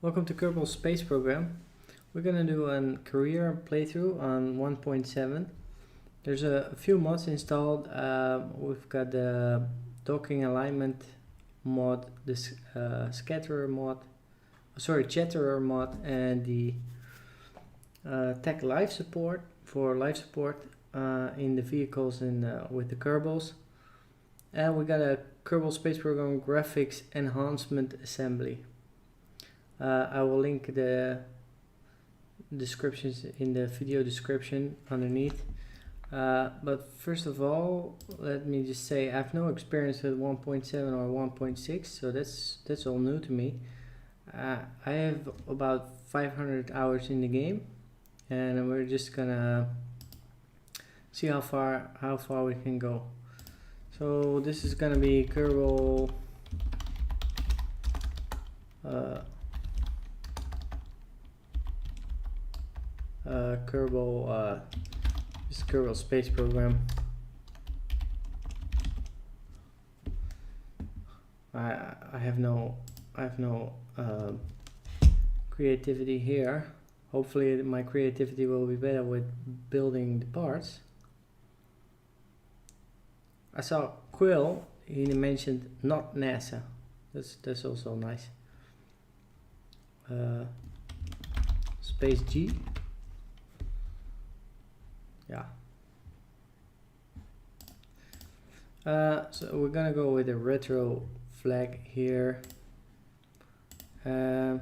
Welcome to Kerbal Space Program. We're gonna do a career playthrough on 1.7. There's a few mods installed. We've got the docking alignment mod, this chatterer mod, and the tech life support for life support in the vehicles and with the Kerbals. And we got a Kerbal Space Program graphics enhancement assembly. I will link the descriptions in the video description underneath. But first of all, let me just say I have no experience with 1.7 or 1.6, so that's all new to me. I have about 500 hours in the game, and we're just gonna see how far we can go. So this is gonna be Kerbal. Kerbal Space Program. I have no creativity here. Hopefully my creativity will be better with building the parts. I saw Quill, he mentioned not NASA. That's also nice. Space G. Yeah. So we're gonna go with a retro flag here. I'm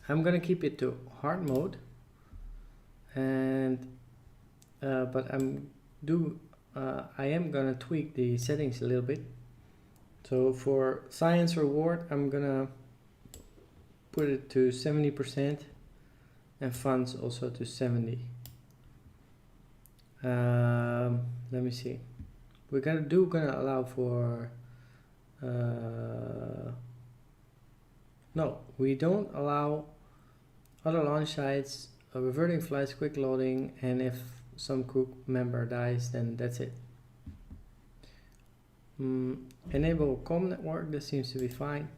gonna keep it to hard mode, and but I am gonna tweak the settings a little bit. So for science reward, I'm gonna put it to 70% and funds also to 70. Let me see. We're gonna allow for no, we don't allow other launch sites, reverting flights, quick loading, and if some crew member dies, then that's it. Enable comm network, that seems to be fine,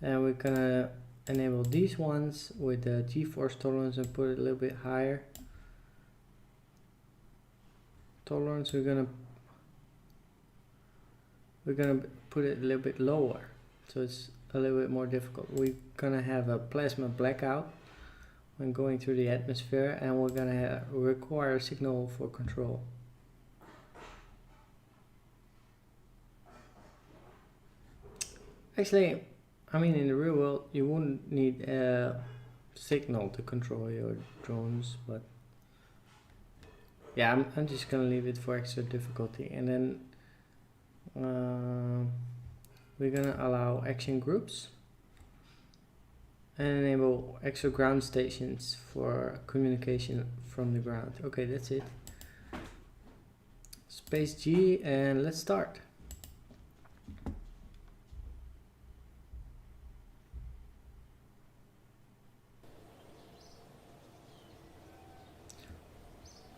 and we're gonna enable these ones with the G-force tolerance and put it a little bit higher. Tolerance, we're gonna put it a little bit lower, so it's a little bit more difficult. We're gonna have a plasma blackout when going through the atmosphere, and we're gonna require a signal for control. Actually, I mean, in the real world you wouldn't need a signal to control your drones, but yeah, I'm just gonna leave it for extra difficulty. And then we're gonna allow action groups and enable extra ground stations for communication from the ground. Okay, that's it. Space G, and let's start.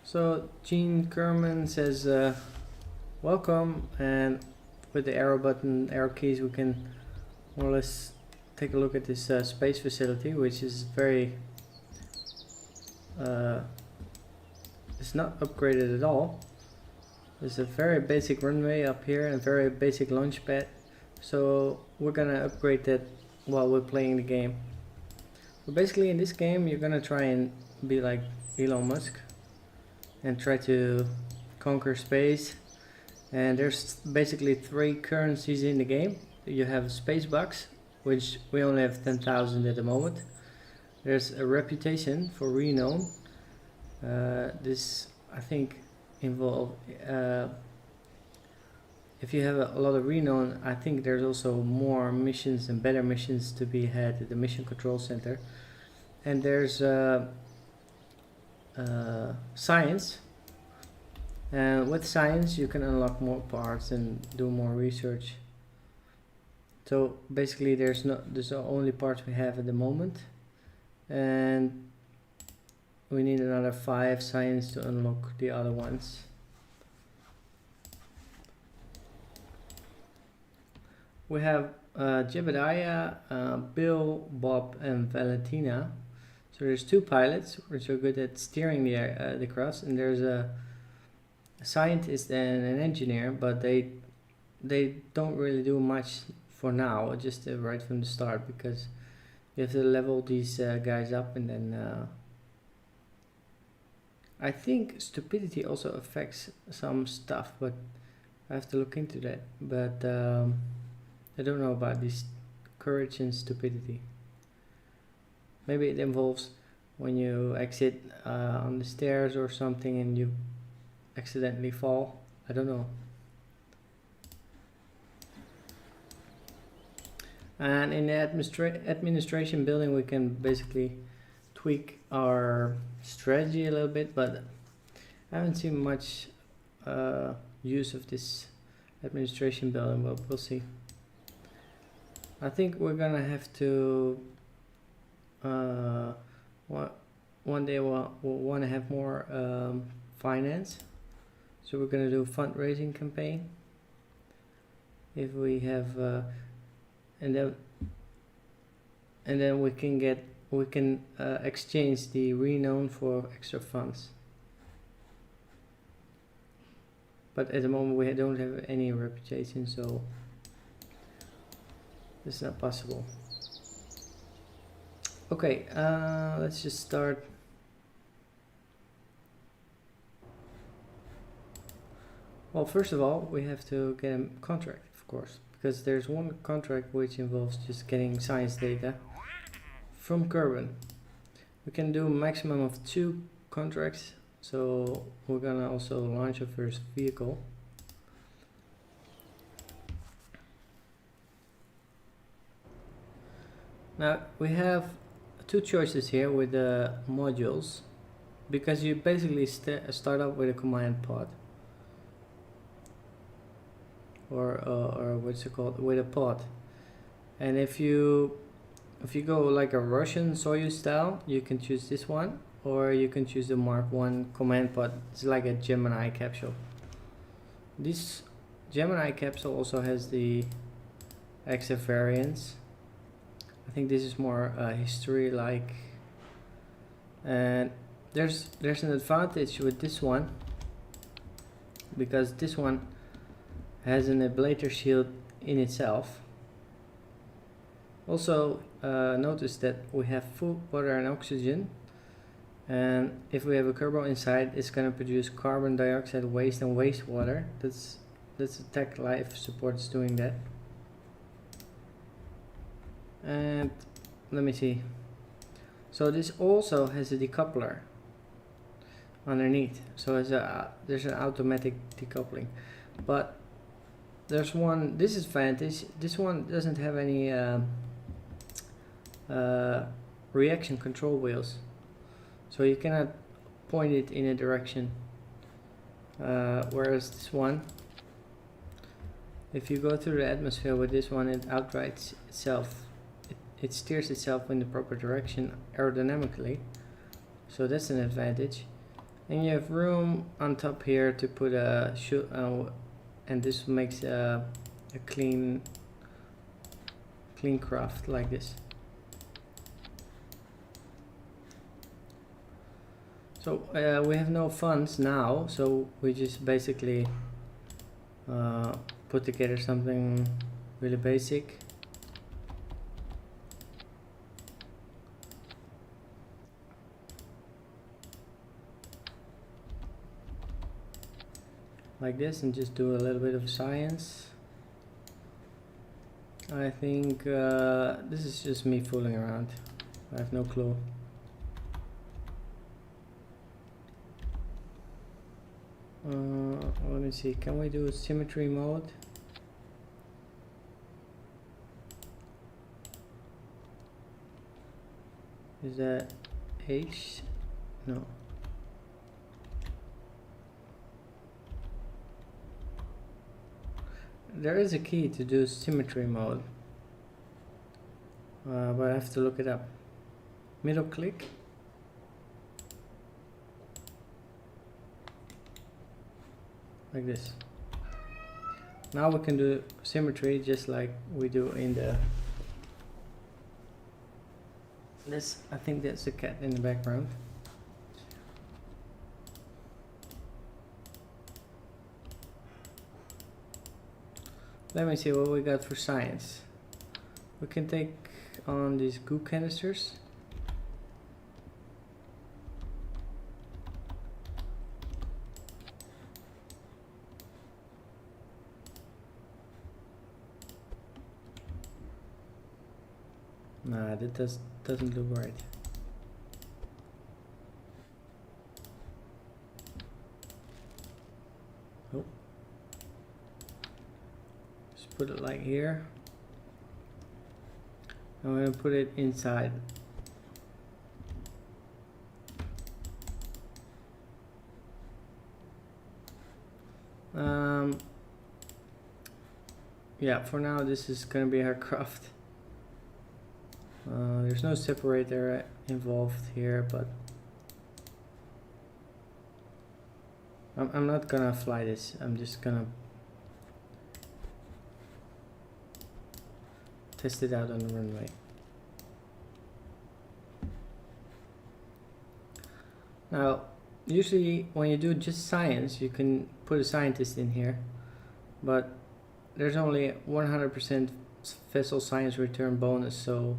So Gene Kerman says welcome, and with the arrow keys, we can more or less take a look at this space facility, which is very it's not upgraded at all. There's a very basic runway up here and very basic launch pad, so we're gonna upgrade that while we're playing the game. So basically in this game you're gonna try and be like Elon Musk and try to conquer space. And there's basically 3 currencies in the game. You have space bucks, which we only have 10,000 at the moment. There's a reputation for renown. This I think involve if you have a lot of renown, I think there's also more missions and better missions to be had at the mission control center. And there's science, and with science you can unlock more parts and do more research. So basically there's the only parts we have at the moment, and we need another 5 science to unlock the other ones. We have Jebediah, Bill, Bob, and Valentina. So there's 2 pilots which are good at steering the cross, and there's a scientist and an engineer, but they don't really do much for now, just right from the start, because you have to level these guys up, and then I think stupidity also affects some stuff, but I have to look into that. But I don't know about this courage and stupidity. Maybe it involves when you exit on the stairs or something and you accidentally fall. I don't know. And in the administration building, we can basically tweak our strategy a little bit, but I haven't seen much use of this administration building, but we'll see. I think we're gonna have to one day we'll want to have more finance, so we're gonna do a fundraising campaign. If we have and then we can exchange the renown for extra funds. But at the moment we don't have any reputation, so it's not possible. Okay, let's just start. Well, first of all, we have to get a contract, of course, because there's one contract which involves just getting science data from Kerbal. We can do a maximum of 2 contracts, so we're gonna also launch our first vehicle. Now we have 2 choices here with the modules, because you basically start up with a command pod, or what's it called, with a pod. And if you go like a Russian Soyuz style, you can choose this one, or you can choose the Mark 1 command pod. It's like a Gemini capsule. This Gemini capsule also has the extra variants. I think this is more history like, and there's an advantage with this one, because this one has an ablator shield in itself. Also notice that we have food, water and oxygen, and if we have a Kerbal inside, it's going to produce carbon dioxide waste and wastewater. That's the tech life support is doing that. And let me see, so this also has a decoupler underneath, so there's an automatic decoupling. But there's one disadvantage: this one doesn't have any reaction control wheels, so you cannot point it in a direction, whereas this one, if you go through the atmosphere with this one, it outrights itself. It steers itself in the proper direction aerodynamically, so that's an advantage. And you have room on top here to put a and this makes a clean craft like this. So we have no funds now, so we just basically put together something really basic. Like this, and just do a little bit of science. I think this is just me fooling around. I have no clue. Let me see, can we do a symmetry mode? Is that H? No. There is a key to do symmetry mode, but I have to look it up. Middle click. Like this. Now we can do symmetry just like we do in the this. I think that's a cat in the background. Let me see what we got for science. We can take on these goo canisters. Nah, that doesn't look right. Oh. Just put it like here. I'm gonna put it inside. Yeah, for now this is gonna be our craft. There's no separator involved here, but I'm not gonna fly this. I'm just gonna test it out on the runway. Now, usually when you do just science, you can put a scientist in here, but there's only 100% vessel science return bonus, so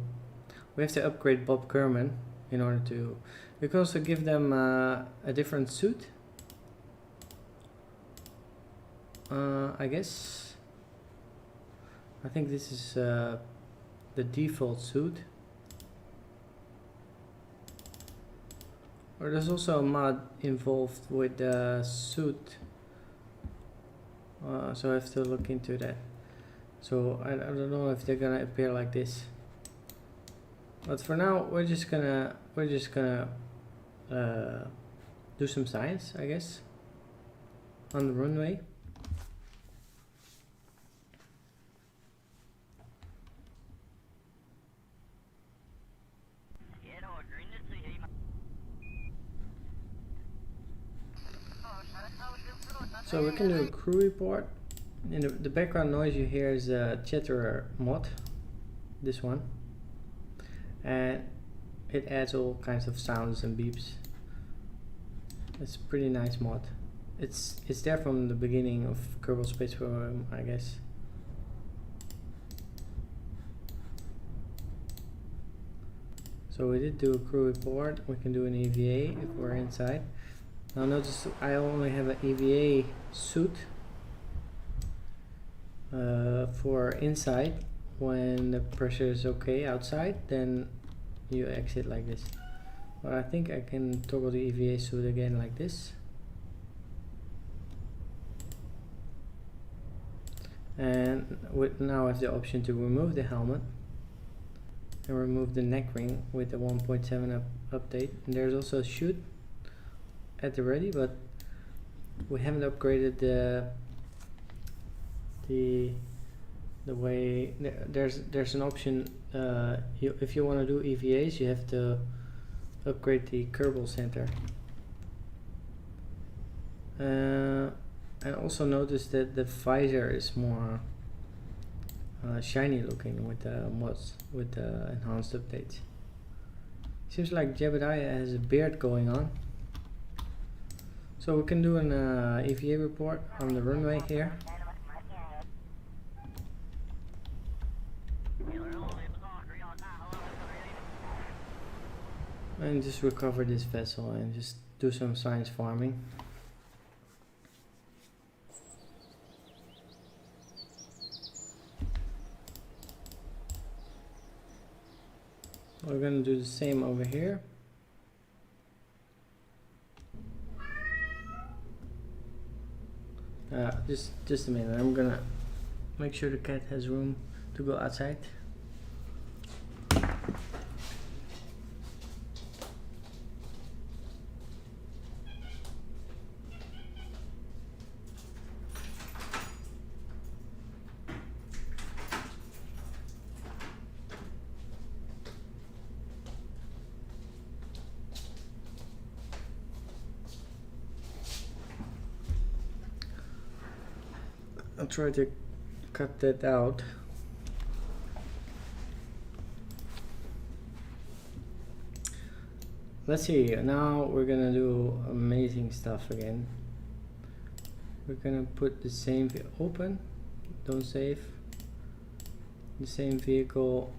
we have to upgrade Bob Kerman in order to. We can also give them a different suit. I guess. I think this is the default suit. Or there's also a mod involved with the suit. So I have to look into that. So I don't know if they're gonna appear like this. But for now, we're just gonna do some science, I guess, on the runway. So we can do a crew report. In the background noise you hear is a Chatterer mod, this one, and it adds all kinds of sounds and beeps. It's a pretty nice mod. It's there from the beginning of Kerbal Space Program, I guess. So we did do a crew report. We can do an EVA if we're inside. Now notice I only have an EVA suit for inside. When the pressure is okay outside, then you exit like this. But I think I can toggle the EVA suit again like this. And now I have the option to remove the helmet and remove the neck ring with the 1.7 update. And there's also a chute at the ready, but we haven't upgraded the way. There's an option. If you want to do EVAs, you have to upgrade the Kerbal center. And also notice that the visor is more shiny looking with the mods, with the enhanced updates. Seems like Jebediah has a beard going on. So we can do an EVA report on the runway here. And just recover this vessel and just do some science farming. We're gonna do the same over here. Just a minute. I'm gonna make sure the cat has room to go outside. I'll try to cut that out. Let's see, now we're gonna do amazing stuff again. We're gonna put the same open, don't save, the same vehicle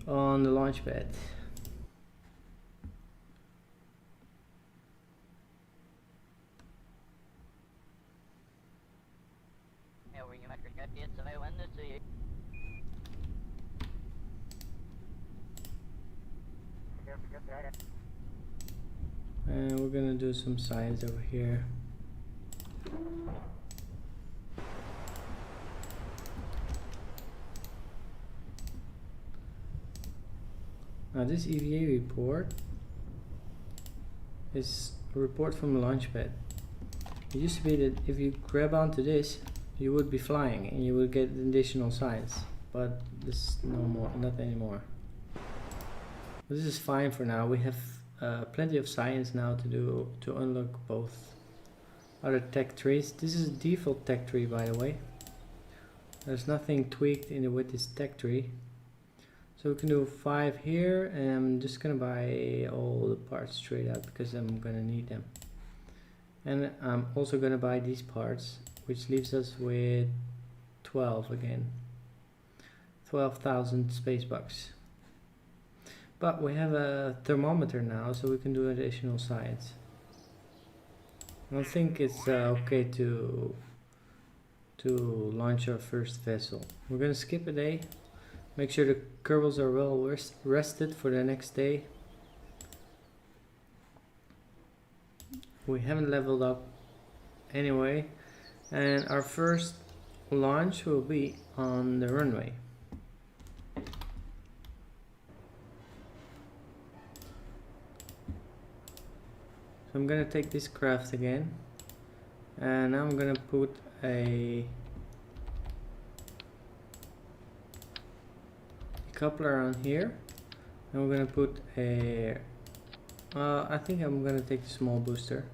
on the launch pad. And we're gonna do some science over here. Now this EVA report is a report from a launch pad. It used to be that if you grab onto this, you would be flying and you would get additional science, but this no more, not anymore. This is fine for now. We have plenty of science now to unlock both other tech trees. This is a default tech tree, by the way. There's nothing tweaked with this tech tree. So we can do 5 here, and I'm just gonna buy all the parts straight out because I'm gonna need them. And I'm also gonna buy these parts, which leaves us with 12 again. 12,000 space bucks. But we have a thermometer now, so we can do additional science. I think it's okay to launch our first vessel. We're gonna skip a day. Make sure the Kerbals are well rested for the next day. We haven't leveled up anyway, and our first launch will be on the runway. So I'm gonna take this craft again, and now I'm gonna put a coupler on here, and we're gonna put a I think I'm gonna take the small booster.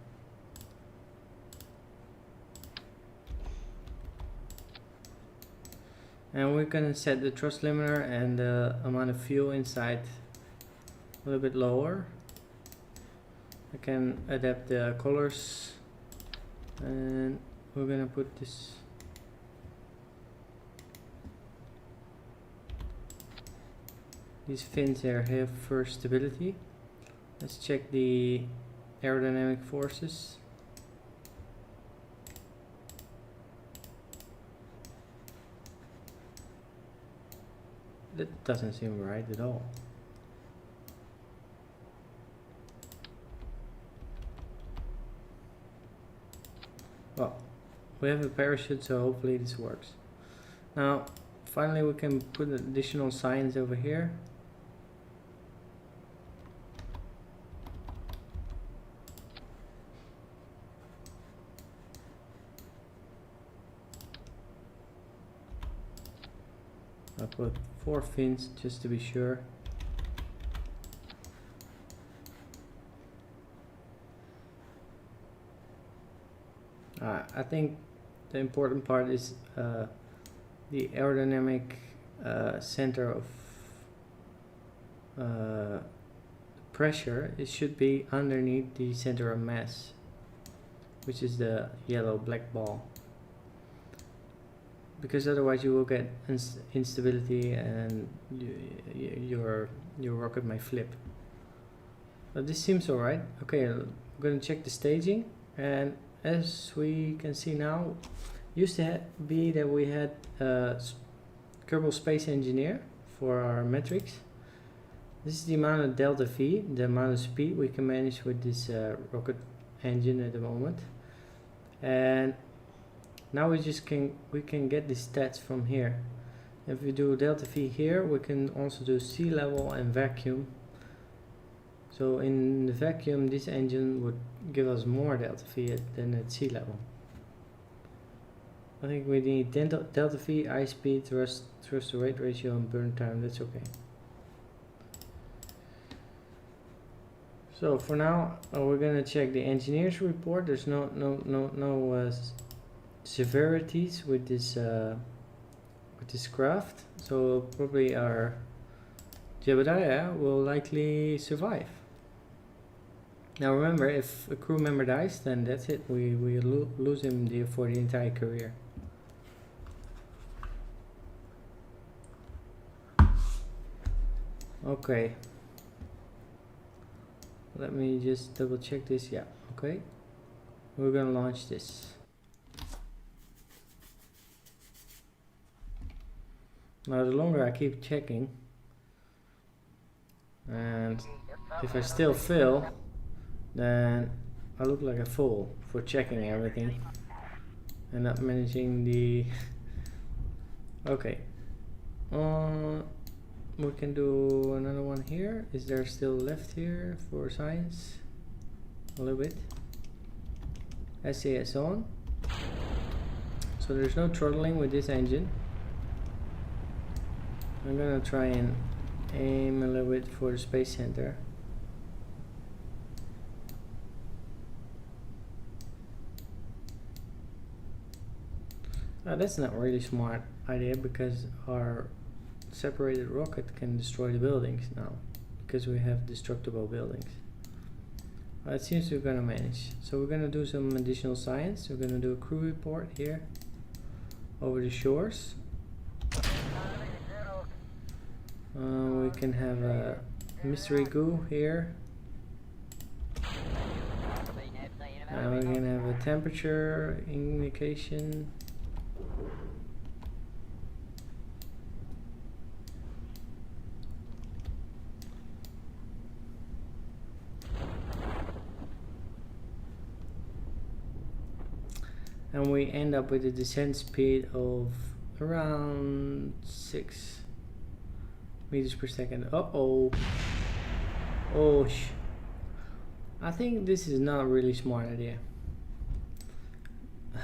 And we're gonna set the thrust limiter and the amount of fuel inside a little bit lower. I can adapt the colors, and we're gonna put this these fins here for stability. Let's check the aerodynamic forces. That doesn't seem right at all. Well, we have a parachute, so hopefully this works. Now, finally we can put additional science over here. I'll put 4 fins just to be sure. I think the important part is the aerodynamic center of pressure. It should be underneath the center of mass, which is the yellow black ball, because otherwise you will get instability and your rocket might flip. But this seems alright. Okay, I'm gonna check the staging, and as we can see now, used to be that we had Kerbal Space Engineer for our metrics. This is the amount of delta V, the amount of speed we can manage with this rocket engine at the moment. And now we can get the stats from here. If we do delta V here, we can also do sea level and vacuum. So in the vacuum, this engine would give us more delta V than at sea level. I think we need delta V, eye speed, thrust to weight ratio, and burn time. That's okay. So for now, we're gonna check the engineer's report. There's no severities with this craft, so probably our Jebediah will likely survive. Now remember, if a crew member dies, then that's it. We lose him for the entire career. Okay. Let me just double check this. Yeah, okay. We're gonna launch this. Now the longer I keep checking, and if I still fail, then I look like a fool for checking everything and not managing the... Okay. We can do another one here. Is there still left here for science? A little bit. SAS on. So there's no throttling with this engine. I'm gonna try and aim a little bit for the space center. That's not really smart idea, because our separated rocket can destroy the buildings now, because we have destructible buildings. It seems we're gonna manage. So we're gonna do some additional science. We're gonna do a crew report here over the shores. We can have a mystery goo here. And we're gonna have a temperature indication. And we end up with a descent speed of around 6 meters per second. Uh-oh. Oh, I think this is not a really smart idea.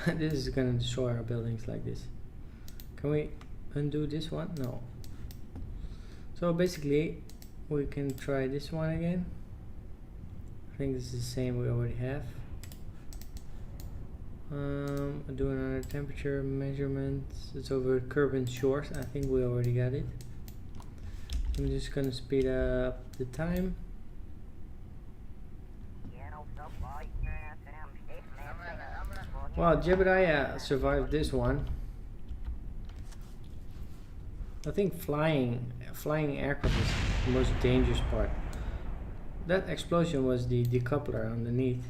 This is gonna destroy our buildings like this. Can we undo this one? No. So basically, we can try this one again. I think this is the same we already have. Do another temperature measurement. It's over Kerbal shores. I think we already got it. I'm just gonna speed up the time. Wow, Jebediah survived this one. I think flying aircraft is the most dangerous part. That explosion was the decoupler underneath.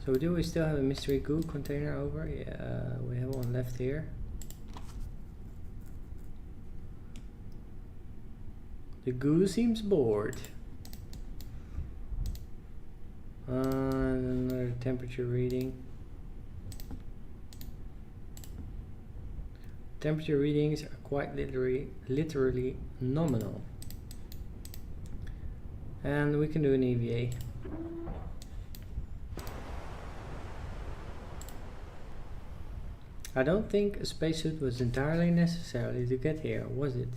So do we still have a mystery goo container over? Yeah, we have one left here. The goo seems bored. Another temperature reading. Temperature readings are quite literally nominal. And we can do an EVA. I don't think a spacesuit was entirely necessary to get here, was it?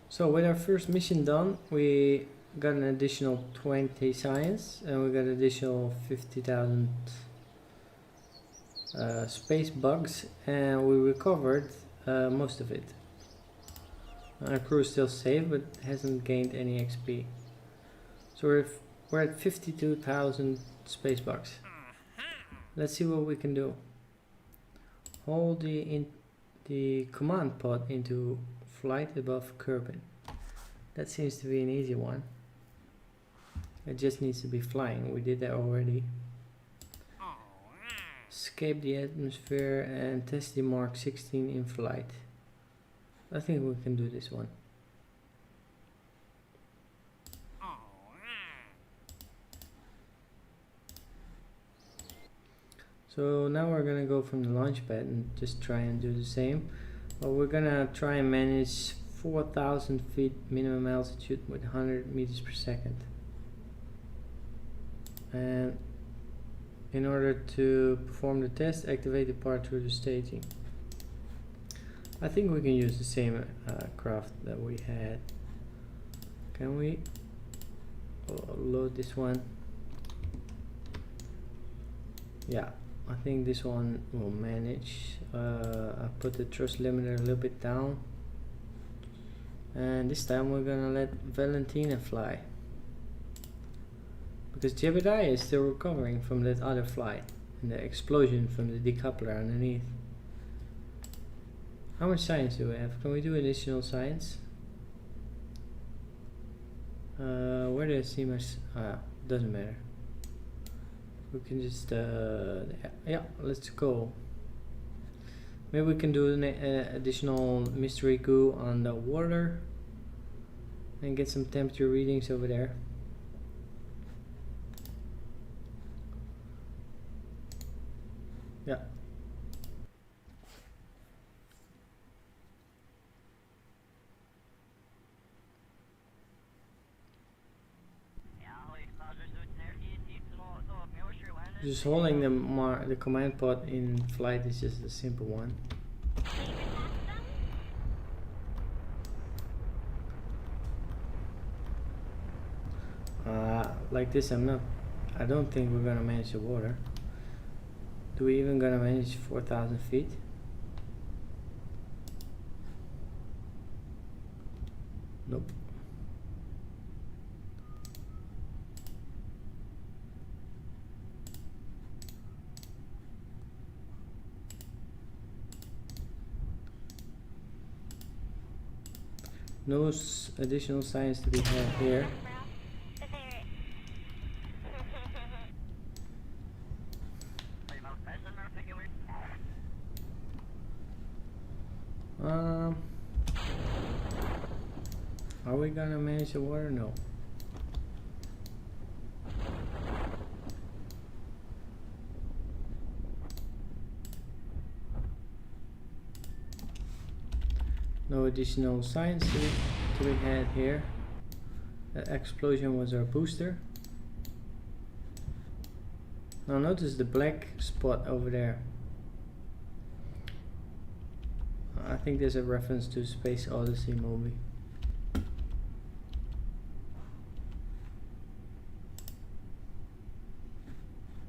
So with our first mission done, we got an additional 20 science, and we got additional 50,000 space bugs, and we recovered most of it. Our crew is still safe, but hasn't gained any XP. So we're at 52,000 space bugs. Let's see what we can do. Hold the command pod into flight above Kerbal. That seems to be an easy one. It just needs to be flying. We did that already. Escape the atmosphere and test the Mark 16 in flight. I think we can do this one. So now we're gonna go from the launch pad and just try and do the same. But we're gonna try and manage 4,000 feet minimum altitude with 100 meters per second. And in order to perform the test, activate the part through the staging. I think we can use the same craft that we had. Can we load this one? Yeah, I think this one will manage. I put the thrust limiter a little bit down, and this time we're gonna let Valentina fly, because Jebediah is still recovering from that other flight and the explosion from the decoupler underneath. How much science do we have? Can we do additional science? Where do I see my... doesn't matter. We can just... yeah, let's go. Maybe we can do an additional mystery goo on the water and get some temperature readings over there. Yeah. Just holding the command pod in flight is just a simple one. Like this, I don't think we're gonna manage the water. Do we even gonna manage 4,000 feet? Nope. No additional science to be had here. Are we gonna manage the water? No. No additional science to be had here. That explosion was our booster. Now notice the black spot over there. I think there's a reference to Space Odyssey movie.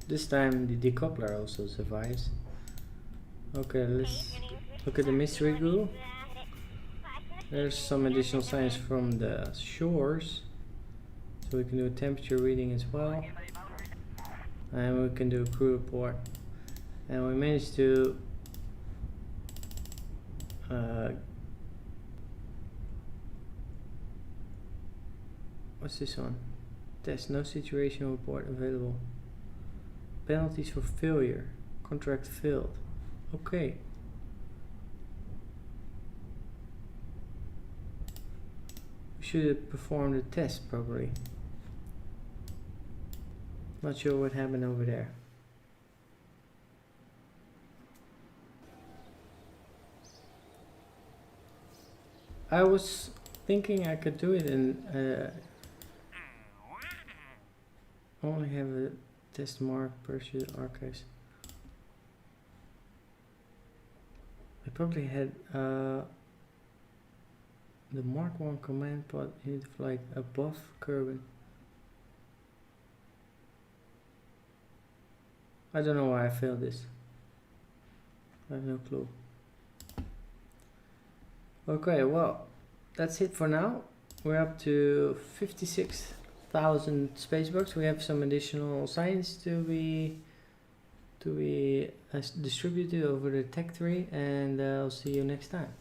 This time the decoupler also survives. Okay, let's look at the mystery goo. There's some additional science from the shores, so we can do a temperature reading as well, and we can do a crew report. And we managed to what's this one? Test, no situation report available. Penalties for failure. Contract failed. Okay. We should have performed the test properly. Not sure what happened over there. I was thinking I could do it and only have a test mark pursuit archives. I probably had the Mark 1 command pod in flight above Kerbal. I don't know why I failed this. I have no clue. Okay, well, that's it for now. We're up to 56,000 spacebucks. We have some additional science to be distributed over the tech tree, and I'll see you next time.